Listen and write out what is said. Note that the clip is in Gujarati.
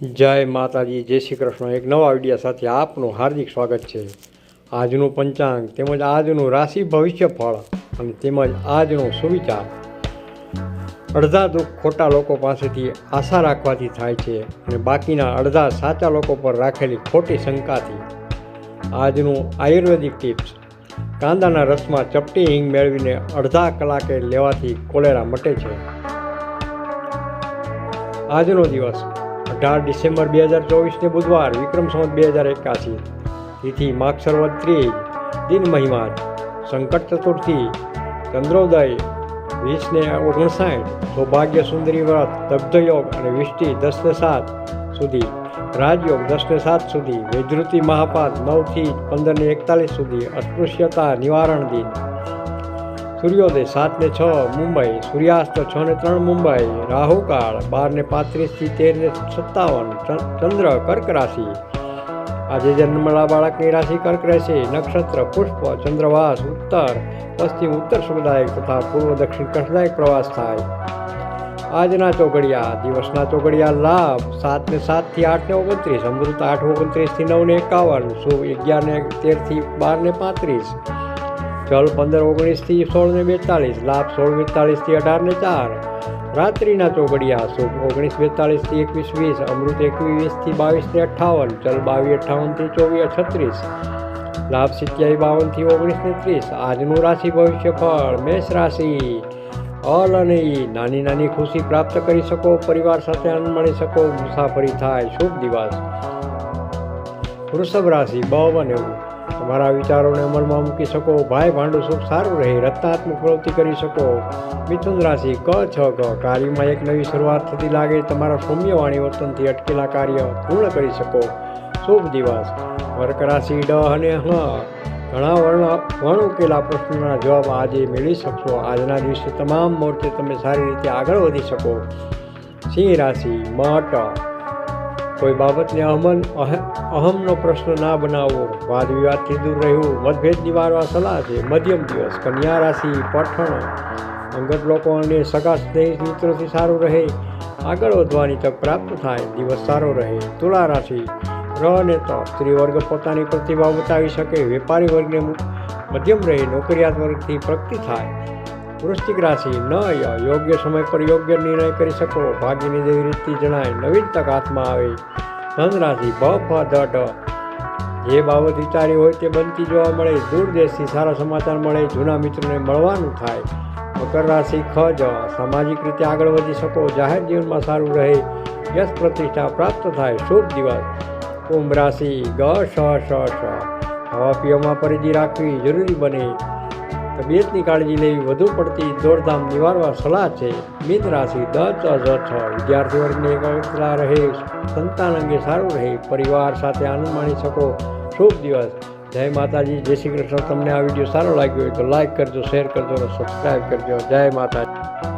જય માતાજી, જય શ્રી કૃષ્ણ. એક નવા વિડીયો સાથે આપનું હાર્દિક સ્વાગત છે. આજનું પંચાંગ તેમજ આજનું રાશિ ભવિષ્ય ફળ અને તેમજ આજનો સુવિચાર. અડધા દુઃખ ખોટા લોકો પાસેથી આશા રાખવાથી થાય છે અને બાકીના અડધા સાચા લોકો પર રાખેલી ખોટી શંકાથી. આજનું આયુર્વેદિક ટિપ્સ. કાંદાના રસમાં ચપટી હિંગ મેળવીને અડધા કલાકે લેવાથી કોલેરા મટે છે. આજનો દિવસ 18 ડિસેમ્બર 2024 બુધવાર, વિક્રમ સંવત 2081. તિથિ માગસર વદ ત્રીજ. દિન મહિમા સંકટ ચતુર્થી. ચંદ્રોદય 20:59. સૌભાગ્ય સુંદરી વ્રત, દગ્ધ યોગ અને વિષ્ટિ 10:07 સુધી. રાજયોગ 10:07 સુધી. વૈધૃતિ મહાપાદ 9 થી 15:41 સુધી. અસ્પૃશ્યતા નિવારણ દિન. સૂર્યોદય 7:06 મુંબઈ. સૂર્યાસ્ત 6:03 મુંબઈ. રાહુકાળ 12:35 થી 13:57. ચંદ્ર કર્ક રાશિ. આજે જન્મેલા બાળકની રાશિ કર્ક રહેશે. નક્ષત્ર પુષ્પ. ચંદ્રવાસ ઉત્તર પશ્ચિમ ઉત્તર સુખદાયક તથા પૂર્વ દક્ષિણ કષ્ટદાયક પ્રવાસ થાય. આજના ચોઘડિયા. દિવસના ચોઘડિયા લાભ 7:07 થી 8:29. અમૃત 8:29 થી 9:51. શુભ 11:13 થી 12:35. જલ 15:19 થી 16:42. લાભ 16:42 થી 18:04. રાત્રિના ચોઘડિયા. શુભ 19:42 થી 21:20. અમૃત 21:20 થી 22:58. જલ 22:58 થી 24:36. લાભ 27:52 થી 19:30. આજનું રાશિ ભવિષ્ય ફળ. મેષ રાશિ. અલ અને નાની નાની ખુશી પ્રાપ્ત કરી શકો. પરિવાર સાથે આનંદ માણી શકો. મુસાફરી થાય. શુભ દિવસ. વૃષભ રાશિ. બ અને તમારા વિચારોને અમલમાં મૂકી શકો. ભાઈ ભાંડું સુખ સારું રહે. રચનાત્મક પ્રવૃત્તિ કરી શકો. મિથુન રાશિ. ક છ ગ. કાર્યમાં એક નવી શરૂઆત થતી લાગે. તમારા સૌમ્ય વાણી વર્તનથી અટકેલા કાર્ય પૂર્ણ કરી શકો. શુભ દિવસ. કર્ક રાશિ. ડ અને હ. ઘણા વણઉકેલા પ્રશ્નોના જવાબ આજે મેળવી શકશો. આજના દિવસે તમામ મોરચે તમે સારી રીતે આગળ વધી શકો. સિંહ રાશિ. મ ટ. કોઈ બાબતને અહમનો પ્રશ્ન ના બનાવવો. વાદ વિવાદથી દૂર રહેવું. મતભેદ નિવારવા સલાહ છે. મધ્યમ દિવસ. કન્યા રાશિ. પઠણ. અંગત લોકો અને સગા સ્નેહી મિત્રોથી સારું રહે. આગળ વધવાની તક પ્રાપ્ત થાય. દિવસ સારો રહે. તુલા રાશિ. ર અને ત. સ્ત્રી વર્ગ પોતાની પ્રતિભા બતાવી શકે. વેપારી વર્ગને મધ્યમ રહે. નોકરિયાત વર્ગથી પ્રગતિ થાય. વૃશ્ચિક રાશિ. ન ય. યોગ્ય સમય પર યોગ્ય નિર્ણય કરી શકો. ભાગ્યની દેવી રીતથી જણાય. નવીન તક હાથમાં આવે. ધન રાશિ. ભ ફ ધ ઢ. જે બાબત વિચારી હોય તે બનતી જોવા મળે. દૂર દેશથી સારા સમાચાર મળે. જૂના મિત્રોને મળવાનું થાય. મકર રાશિ. ખ જ. સામાજિક રીતે આગળ વધી શકો. જાહેર જીવનમાં સારું રહે. યશ પ્રતિષ્ઠા પ્રાપ્ત થાય. શુભ દિવસ. કુંભ રાશિ. ગ શ શ શ. ખાવા પીવામાં પરિધિ રાખવી જરૂરી બને. તબિયતની કાળજી લેવી. વધુ પડતી દોડધામ નિવારવા સલાહ છે. મીન રાશિ. દ ચ જ છ. વિદ્યાર્થી વર્ગને એકાગ્રતા રહે. સંતાન અંગે સારું રહે. પરિવાર સાથે આનંદ માણી શકો. શુભ દિવસ. જય માતાજી, જય શ્રી કૃષ્ણ. તમને આ વિડીયો સારો લાગ્યો હોય તો લાઈક કરજો, શેર કરજો અને સબસ્ક્રાઈબ કરજો. જય માતાજી.